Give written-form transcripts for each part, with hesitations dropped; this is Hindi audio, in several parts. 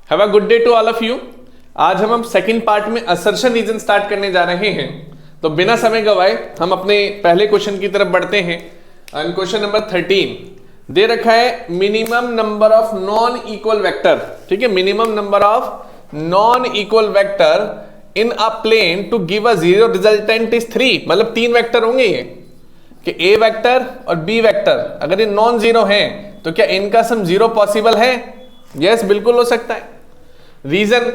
Have a good day to all of you. आज हम सेकंड पार्ट में असर्शन रीजन स्टार्ट करने जा रहे हैं, तो बिना समय गवाए हम अपने पहले क्वेश्चन की तरफ बढ़ते हैं। क्वेश्चन नंबर 13 दे रखा है minimum number of non equal vector. ठीक है, minimum number of non equal vector in a plane to give a zero resultant is 3। मतलब 3 वेक्टर होंगे ये कि ए वेक्टर और बी वेक्टर, अगर ये नॉन जीरो हैं तो क्या इनका सम जीरो पॉसिबल है? यस, बिल्कुल हो सकता है। Reason,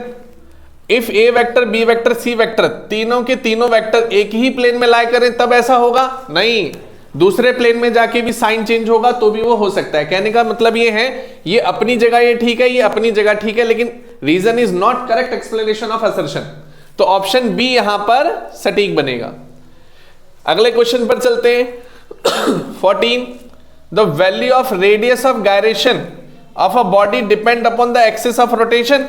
if A vector B vector C vector तीनों के तीनों वेक्टर एक ही प्लेन में लाई करें तब ऐसा होगा? नहीं, दूसरे प्लेन में जाके भी साइन चेंज होगा तो भी वो हो सकता है। कहने का मतलब ये है, ये अपनी जगह ये ठीक है, ये अपनी जगह ठीक है, लेकिन reason is not correct explanation of assertion. तो ऑप्शन बी यहां पर सटीक बनेगा। अगले क्वेश्चन पर चलते हैं। 14 the value of radius of gyration of a body depend upon the axis of rotation.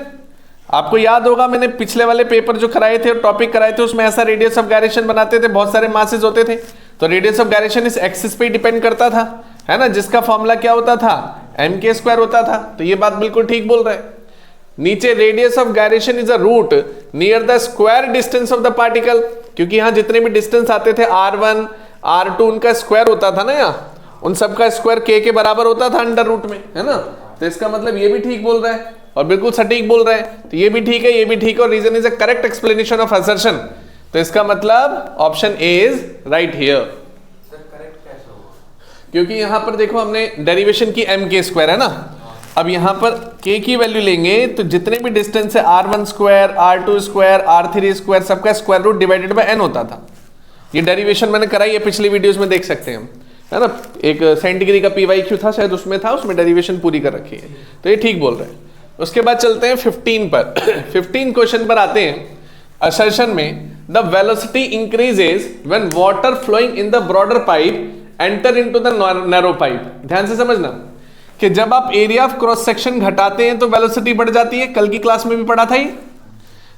आपको याद होगा मैंने पिछले वाले पेपर जो कराए थे और टॉपिक कराए थे उसमें ऐसा रेडियस ऑफ गायरेशन बनाते थे, बहुत सारे मासेस होते थे, तो रेडियस ऑफ गायरेशन इस एक्सिस पे डिपेंड करता था, है ना, जिसका फॉर्मूला क्या होता था? mk² होता था। तो ये बात बिल्कुल ठीक बोल रहे हैं। नीचे radius of gyration is a root near the square distance of the particle, क्योंकि यहां जितने भी डिस्टेंस आते थे r1 r2 उनका स्क्वायर होता था ना, यहाँ उन सबका स्क्वायर k के बराबर होता था अंडर रूट में, है ना। तो इसका मतलब ये भी ठीक बोल रहा है और बिल्कुल सटीक बोल रहे हैं, तो ये भी ठीक है, ये भी ठीक है, और reason is a correct explanation of assertion. तो इसका मतलब option A is right here. क्योंकि यहां पर देखो हमने डेरिवेशन की mk² है ना, अब यहां पर k की वैल्यू लेंगे तो जितने भी डिस्टेंस है r1² r2² r3² सबका square root divided by n होता था। ये डेरिवेशन मैंने कराई है, पिछली वीडियोस में देख सकते हैं हम, है ना। एक 60 डिग्री का PYQ था शायद, उसमें था, उसमें डेरिवेशन पूरी कर रखी है, तो ये ठीक बोल रहे हैं। उसके बाद चलते हैं 15 पर। 15 क्वेश्चन पर आते हैं। असर्शन में the velocity increases when water flowing in the broader pipe enter into the narrow pipe. ध्यान से समझना कि जब आप एरिया ऑफ क्रॉस सेक्शन घटाते हैं तो वेलोसिटी बढ़ जाती है। कल की क्लास में भी पढ़ा था ये।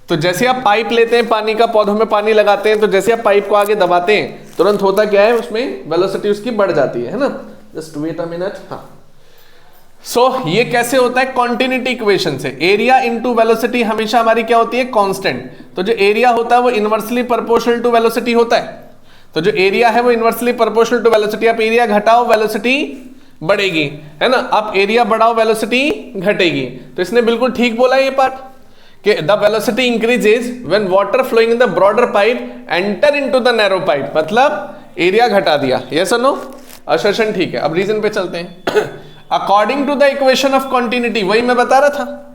तो जैसे आप पाइप लेते हैं पानी का, पौधों में पानी लगाते हैं, तो जैसे आप पाइप को आगे दबाते हैं तुरंत होता क्या है, उसमें वेलोसिटी उसकी बढ़ जाती है ना। Just wait a minute. हाँ, सो ये कैसे होता है? कॉन्टिन्यूटी इक्वेशन से। एरिया इनटू वेलोसिटी हमेशा हमारी क्या होती है? कांस्टेंट। तो जो एरिया होता है वो इनवर्सली प्रोपोर्शनल टू वेलोसिटी होता है। तो जो एरिया है वो इनवर्सली प्रोपोर्शनल टू वेलोसिटी। आप एरिया घटाओ वेलोसिटी बढ़ेगी, है ना। आप एरिया बढ़ाओ वेलोसिटी घटेगी। तो इसने बिल्कुल ठीक बोला ये पार्ट कि the velocity increases when water flowing in the broader pipe enter into the narrow pipe, मतलब एरिया घटा दिया। यस और नो? असर्शन ठीक है। अब रीजन पे चलते हैं। According to the equation of continuity, वही मैं बता रहा था,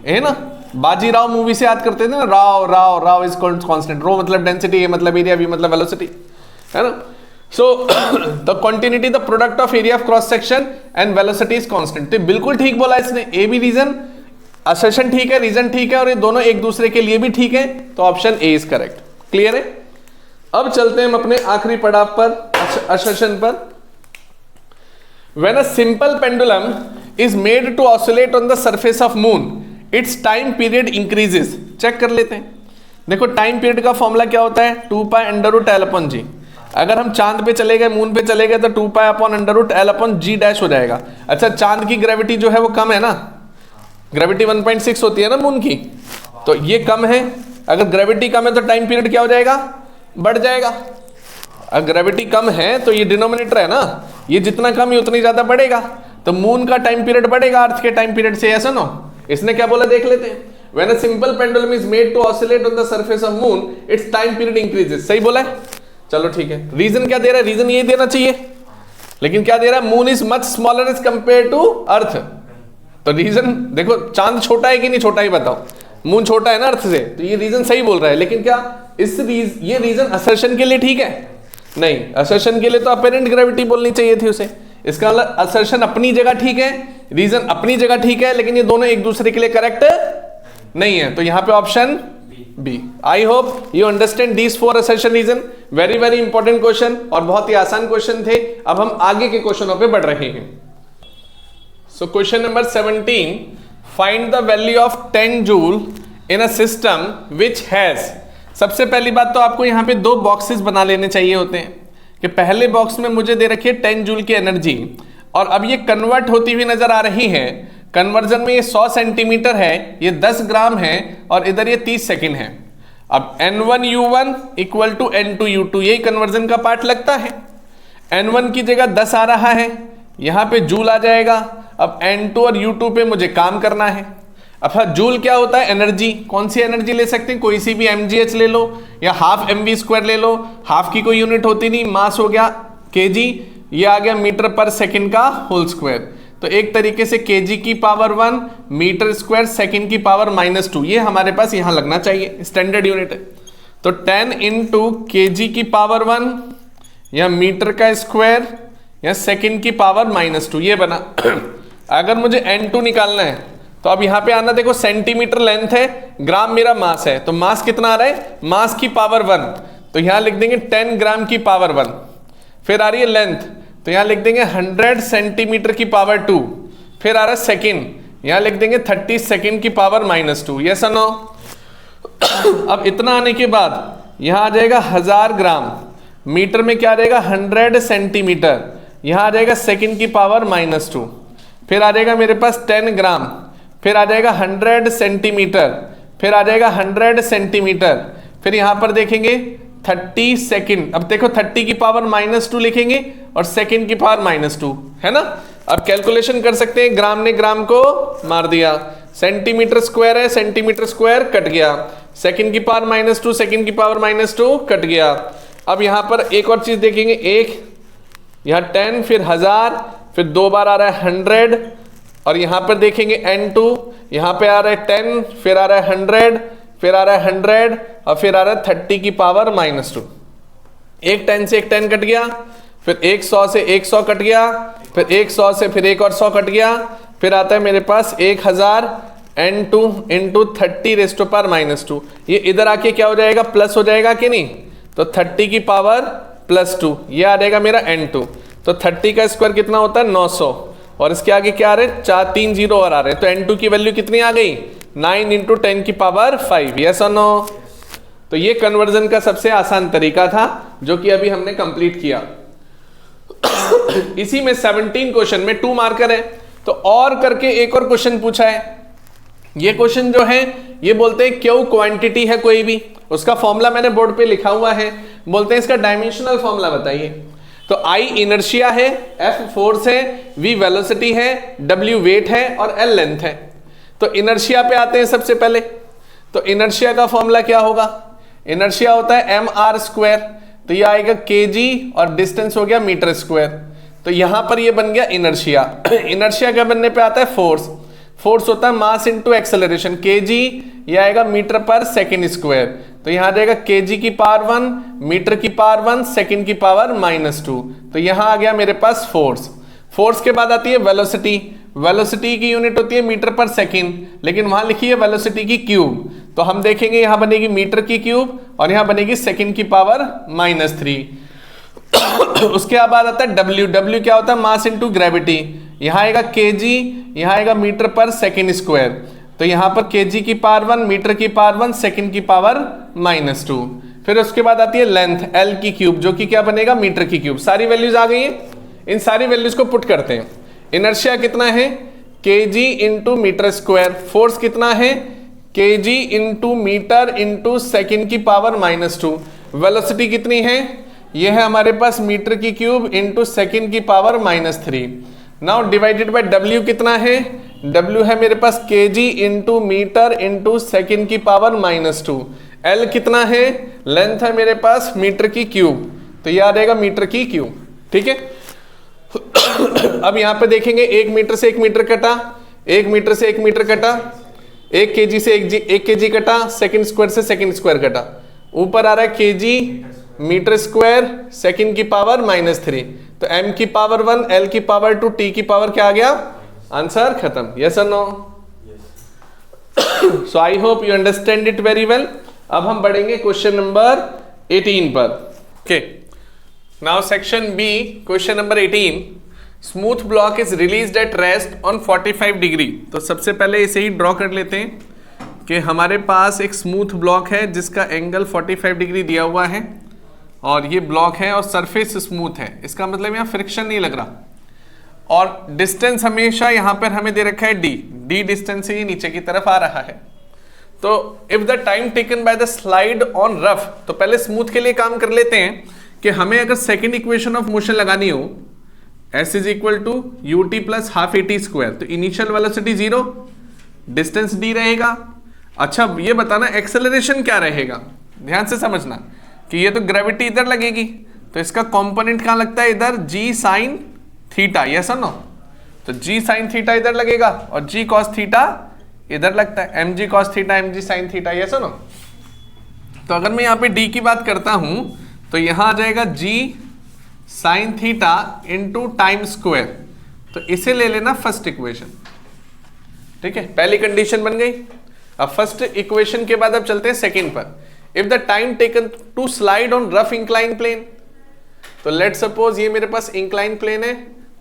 है ना। बाजीराव मूवी से याद करते थे ना, राव राव राव इज कांस्टेंट। रो मतलब डेंसिटी, ए मतलब एरिया, वी मतलब वेलोसिटी, है ना। So the continuity the product of area of cross section and velocity is constant. तो बिल्कुल ठीक बोला इसने। ए भी रीजन, असर्शन ठीक है, रीजन ठीक है, और ये दोनों एक दूसरे के लिए भी ठीक है, तो option A is correct. Clear है? अब चलते हैं हम अपने आखिरी पड़ाव पर, असर्शन पर। When a simple pendulum is made to oscillate on the surface of moon, its time period increases. Check कर लेते हैं। देखो टाइम पीरियड का फॉर्मूला क्या होता है? 2π√L/g। अगर हम चांद पे चले गए, मून पे चले गए, तो 2π/√L/g' हो जाएगा। अच्छा, चांद की ग्रेविटी जो है वो कम है ना, ग्रेविटी 1.6 होती है ना मून की, तो ये कम है। अगर ग्रेविटी कम है तो टाइम पीरियड क्या हो जाएगा? बढ़ जाएगा। अगर ग्रेविटी कम है तो ये डिनोमिनेटर है ना, ये जितना कम है उतनी ज्यादा बढ़ेगा, तो मून का टाइम पीरियड बढ़ेगा अर्थ के टाइम पीरियड से। ऐसा नो, इसने क्या बोला देख लेते हैं। When a simple pendulum is made to oscillate on the surface of moon, its time period increases. सही बोला है? चलो ठीक है। रीजन क्या दे रहा है? रीजन ये देना चाहिए, लेकिन क्या दे रहा है? Moon is much smaller as compare to earth. तो रीजन देखो, चांद छोटा है कि नहीं छोटा, ही बताओ। मून छोटा है ना अर्थ से, तो ये रीजन सही बोल रहा है, लेकिन क्या ये रीजन असर्शन के लिए ठीक है? नहीं, असर्शन के लिए तो अपेरेंट ग्रेविटी बोलनी चाहिए थी उसे। इसका मतलब असर्शन अपनी जगह ठीक है, रीजन अपनी जगह ठीक है, लेकिन ये दोनों एक दूसरे के लिए करेक्ट नहीं है। तो यहां पे option B. I hope you understand these 4 assertion reason. Very very important question और बहुत ही आसान क्वेश्चन थे। अब हम आगे के क्वेश्चनों पे बढ़ रहे हैं। So question number 17, find the value of 10 joule in a system which has. सबसे पहली बात तो आपको यहाँ पे 2 बॉक्सेस बना लेने चाहिए होते हैं कि पहले बॉक्स में मुझे दे रखी है 10 जूल की एनर्जी, और अब ये कन्वर्ट होती हुई नजर आ रही है कन्वर्जन में ये 100 सेंटीमीटर है, ये 10 ग्राम है और इधर ये 30 सेकंड है। अब N1U1 इक्वल टू N2U2, यही कन्वर्जन का पार्ट लगता है। N1 की जगह 10 आ रहा है, यहाँ पे जूल आ जाएगा। अब N2 और U2 पे मुझे काम करना है। अब जूल क्या होता है? एनर्जी। कौन सी एनर्जी ले सकते हैं? कोई सी भी mgh ले लो या हाफ mv² ले लो, हाफ की कोई यूनिट होती नहीं। मास हो गया kg, ये आ गया मीटर पर सेकंड का होल स्क्वायर। तो एक तरीके से kg की पावर 1 मीटर स्क्वायर सेकंड की पावर -2, ये हमारे पास यहां लगना चाहिए, स्टैंडर्ड यूनिट है। तो 10 इंटू kg की पावर 1 या मीटर का स्क्वायर या सेकंड की पावर -2, ये बना। अगर मुझे N2 निकालना है तो अब यहां पे आना, देखो सेंटीमीटर लेंथ है, ग्राम मेरा मास है, तो मास कितना आ रहा है? मास की पावर 1, तो यहां लिख देंगे 10 ग्राम की पावर 1। फिर आ रही है लेंथ, तो यहां लिख देंगे 100 सेंटीमीटर की पावर 2। फिर आ रहा है सेकेंड, यहां लिख देंगे 30 सेकेंड की पावर -2। यस और नो? अब इतना आने के बाद यहां आ जाएगा 1000 ग्राम, मीटर में क्या आ जाएगा? 100 सेंटीमीटर, यहां आ जाएगा सेकेंड की पावर -2। फिर आ जाएगा मेरे पास 10 ग्राम, फिर आ जाएगा 100 सेंटीमीटर, फिर आ जाएगा 100 सेंटीमीटर, फिर यहां पर देखेंगे 30 सेकंड। अब देखो 30 की पावर -2 लिखेंगे और सेकंड की पावर -2 है ना। अब कैलकुलेशन कर सकते हैं, ग्राम ने ग्राम को मार दिया, सेंटीमीटर स्क्वायर है, सेंटीमीटर स्क्वायर कट गया, सेकंड की पावर -2 सेकंड की पावर -2 कट गया। अब यहां पर एक और चीज देखेंगे, एक यहां 10, फिर 1000, फिर 2 बार आ रहा है 100, और यहां पर देखेंगे N2, यहां पे आ रहा है 10, फिर आ रहा है 100, फिर आ रहा है 100 और फिर आ रहा है 30 की पावर -2। एक 10 से एक 10 कट गया, फिर एक 100 से एक 100 कट गया, फिर एक 100 से फिर एक और 100 कट गया, फिर आता है मेरे पास 1000 N2 इंटू 30⁻²। ये इधर आके क्या हो जाएगा? प्लस हो जाएगा कि नहीं? तो 30 की पावर +2, ये आ जाएगा मेरा N2। तो 30 का स्क्वायर कितना होता है? 900, और इसके आगे क्या आ रहे हैं? 4 3 0 और आ रहे हैं। तो N2 की वैल्यू कितनी आ गई? 9 इंटू 10 की पावर 5। यस और नो? तो ये कन्वर्जन का सबसे आसान तरीका था जो कि अभी हमने कंप्लीट किया। इसी में 17 क्वेश्चन में 2 मार्कर है, तो और करके एक और क्वेश्चन पूछा है। ये क्वेश्चन जो है ये बोलते हैं क्यू क्वांटिटी है कोई भी, उसका फॉर्मूला मैंने बोर्ड पे लिखा हुआ है, बोलते हैं इसका डायमेंशनल फॉर्मूला बताइए। तो I इनर्शिया है, F फोर्स है, V वेलोसिटी है, W वेट है और L लेंथ है। तो इनर्शिया पे आते हैं सबसे पहले। तो इनर्शिया का फॉर्मूला क्या होगा? इनर्शिया होता है mr², तो ये आएगा kg और डिस्टेंस हो गया मीटर स्क्वायर। तो यहां पर ये बन गया इनर्शिया। इनर्शिया का बनने पे आता है फोर्स। फोर्स होता है मास इंटू एक्सेलरेशन, kg, ये आएगा मीटर पर सेकेंड स्क्वायर। तो यहां आ जाएगा kg की पावर 1 मीटर की पावर 1 सेकेंड की पावर -2। तो यहां आ गया मेरे पास फोर्स। फोर्स के बाद आती है वेलोसिटी। वेलोसिटी की यूनिट होती है मीटर पर सेकेंड, लेकिन वहां लिखी है वेलोसिटी की क्यूब। तो हम देखेंगे यहां बनेगी मीटर की क्यूब और यहां बनेगी सेकेंड की पावर -3। उसके बाद आता है W। W क्या होता है? Mass into gravity. यहां आएगा kg, यहां आएगा मीटर पर सेकेंड स्क्वायर। तो यहां पर kg की पावर 1 मीटर की पावर 1 सेकेंड की पावर -2। फिर उसके बाद आती है लेंथ L की क्यूब, जो कि क्या बनेगा? मीटर की क्यूब। सारी वैल्यूज आ गई है, इन सारी वैल्यूज को पुट करते हैं। इनर्शिया कितना है? kg into metre square. Force कितना है? kg into metre into second की पावर -2। वेलोसिटी कितनी है? यह है हमारे पास मीटर की क्यूब इंटू सेकेंड की power -3। Now divided by W कितना है? W है मेरे पास kg into metre into second की पावर -2। L कितना है? लेंथ है मेरे पास मीटर की क्यूब, तो यह आ जाएगा मीटर की क्यूब। ठीक है। अब यहां पे देखेंगे 1 मीटर से 1 मीटर कटा, 1 मीटर से 1 मीटर कटा, 1 kg से 1 kg कटा, सेकेंड स्क्वायर से सेकेंड स्क्वायर कटा। ऊपर आ रहा है kg मीटर स्क्वायर सेकेंड की पावर -3। तो m की पावर 1, L की पावर 2, T की पावर क्या आ गया? आंसर खत्म। यस और no? So I hope you understand it very well. अब हम बढ़ेंगे क्वेश्चन नंबर 18 पर। Okay, now section B, question number 18। Smooth block is released at rest on 45 degree. तो सबसे पहले इसे ही ड्रॉ कर लेते हैं कि हमारे पास एक स्मूथ ब्लॉक है जिसका एंगल 45 डिग्री दिया हुआ है, और ये ब्लॉक है और सरफेस स्मूथ है। इसका मतलब यहाँ फ्रिक्शन नहीं लग रहा। और डिस्टेंस हमेशा यहां पर हमें दे रखा है डी डिस्टेंस से ये नीचे की तरफ आ रहा है। तो if the time taken by the slide on rough, तो पहले स्मूथ के लिए काम कर लेते हैं कि हमें अगर सेकेंड इक्वेशन ऑफ मोशन लगानी हो s is equal to u t plus half a t square, तो इनिशियल वेलोसिटी 0, डिस्टेंस d रहेगा। अच्छा ये बताना एक्सेलरेशन क्या रहेगा, ध्यान से समझना कि ये तो ग्रेविटी इधर लगेगी, तो इसका कंपोनेंट कहां लगता है, इधर g साइन थीटा, यस और नो। तो g साइन थीटा इधर लगेगा और g cos थीटा इधर लगता है, mg cos theta mg sine theta, yes और नो। तो अगर मैं यहां पे d की बात करता हूं तो यहां आ जाएगा g sine theta into time square, तो इसे ले लेना फर्स्ट इक्वेशन, ठीक है, पहली कंडीशन बन गई। अब फर्स्ट इक्वेशन के बाद अब चलते हैं सेकंड पर। If the time taken to slide on rough incline plane, तो लेट सपोज ये मेरे पास इंक्लाइन प्लेन है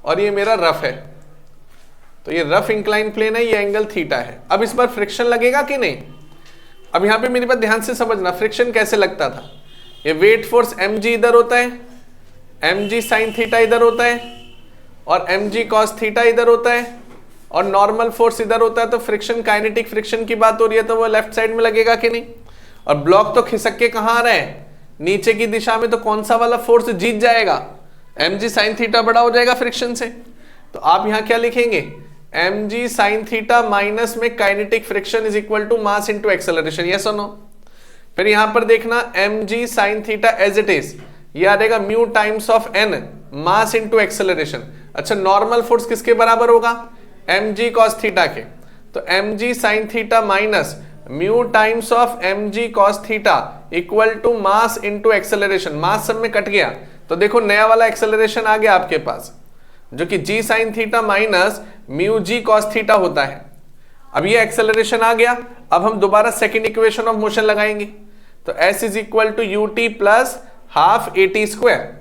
और ये मेरा रफ है, तो ये रफ इंक्लाइन प्लेन है, ये एंगल थीटा है। अब इस बार फ्रिक्शन लगेगा कि नहीं, अब यहां पे मेरी बात ध्यान से समझना, फ्रिक्शन कैसे लगता था, ये वेट फोर्स mg इधर होता है, mg साइन थीटा इधर होता है और mg cos थीटा इधर होता है और नॉर्मल फोर्स इधर होता है, तो फ्रिक्शन काइनेटिक फ्रिक्शन की बात हो रही है, तो वो लेफ्ट साइड में लगेगा कि नहीं। और ब्लॉक तो खिसक के कहां आ रहा है, नीचे की दिशा में, तो कौन सा वाला फोर्स जीत जाएगा, mg साइन थीटा बड़ा हो जाएगा फ्रिक्शन से। तो आप यहां क्या लिखेंगे, mg साइन थीटा माइनस में kinetic friction is equal to mass into acceleration, yes और नो। फिर यहां पर देखना mg sine theta as it is, ये आ जाएगा mu times of n mass into acceleration. अच्छा नॉर्मल फोर्स किसके बराबर होगा, mg cos थीटा के, तो mg sine theta minus mu times of mg cos theta equal to mass into acceleration. Mass सब में कट गया, तो देखो नया वाला एक्सेलरेशन आ गया आपके पास, जो कि g sine theta minus mu g cos theta होता है। अब ये एक्सेलरेशन आ गया, अब हम दोबारा सेकंड इक्वेशन ऑफ मोशन लगाएंगे, तो s is equal to u t plus half a t square.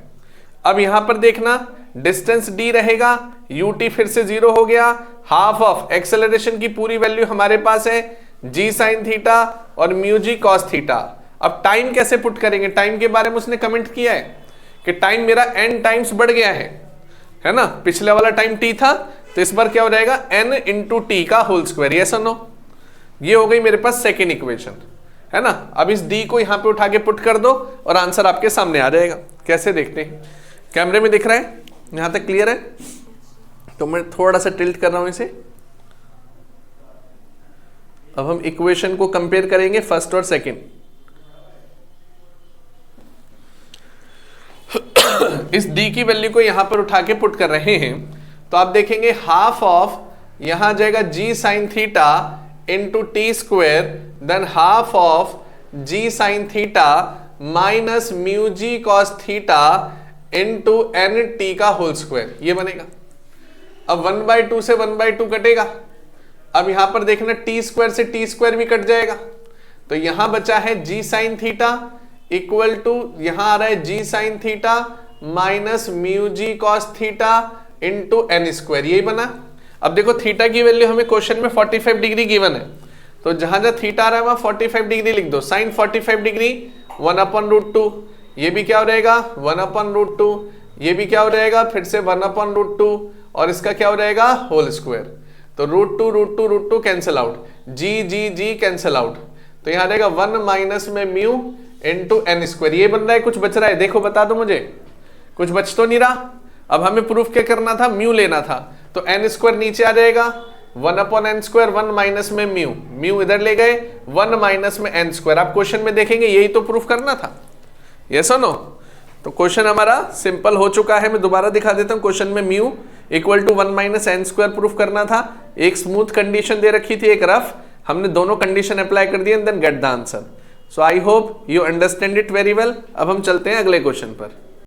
अब यहां पर देखना डिस्टेंस d रहेगा, यू टी फिर से 0 हो गया, हाफ ऑफ एक्सेलरेशन की पूरी वैल्यू हमारे पास है g साइन थीटा और म्यू जी cos थीटा। अब टाइम कैसे पुट करेंगे, टाइम के बारे में उसने कमेंट किया है कि टाइम मेरा n टाइम्स बढ़ गया है ना, पिछले वाला टाइम t था, तो इस बार क्या हो जाएगा n इंटू टी का होल स्क्वायर, यस और नो। ये हो गई मेरे पास सेकेंड इक्वेशन, है ना। अब इस d को यहां पे उठा के पुट कर दो और आंसर आपके सामने आ जाएगा। कैसे देखते हैं, कैमरे में दिख रहा है, यहां तक क्लियर है, तो मैं थोड़ा सा टिल्ट कर रहा हूं इसे। अब हम इक्वेशन को कंपेयर करेंगे फर्स्ट और सेकंड। इस d की वैल्यू को यहां पर उठा के पुट कर रहे हैं, तो आप देखेंगे हाफ ऑफ यहां आ जाएगा g sine theta into t square, then half of g sine theta minus mu g cos theta into n t का होल स्क्वायर, ये बनेगा। अब 1/2 से 1/2 कटेगा, अब यहां पर देखना टी स्क्वायर से टी स्क्वायर भी कट जाएगा, तो यहां बचा है g sine theta equal to यहां आ रहा है g sine theta minus mu g cos theta into N square, यही बना। अब देखो थीटा की वैल्यू हमें क्वेश्चन में 45 डिग्री गिवन है, तो जहां जहां थीटा आ रहा है वहां 45 डिग्री लिख दो, साइन 45 डिग्री 1/√2, ये भी क्या हो रहेगा 1/√2, ये भी क्या हो रहेगा फिर से 1/√2, और इसका क्या हो रहेगा होल स्क्वायर। तो √2 cancel out, g cancel out, तो यहां रहेगा 1 माइनस में म्यू इंटू एन स्क्वायर, ये बन रहा है। कुछ बच रहा है, देखो बता दो मुझे, कुछ बच तो नहीं रहा। अब हमें प्रूफ क्या करना था, म्यू लेना था, तो एन स्क्वायर नीचे आ जाएगा 1/n स्क्वायर, 1 माइनस में म्यू इधर ले गए, 1 माइनस में n स्क्वायर। आप क्वेश्चन में देखेंगे यही तो प्रूफ करना था, यस और नो। तो क्वेश्चन हमारा सिंपल हो चुका है। मैं दोबारा दिखा देता हूं, क्वेश्चन में mu equal to 1 minus n square proof करना था। एक स्मूथ कंडीशन दे रखी थी, एक रफ, हमने दोनों कंडीशन अप्लाई कर दिए, then get the answer. So I hope you understand it very well. अब हम चलते हैं अगले क्वेश्चन पर।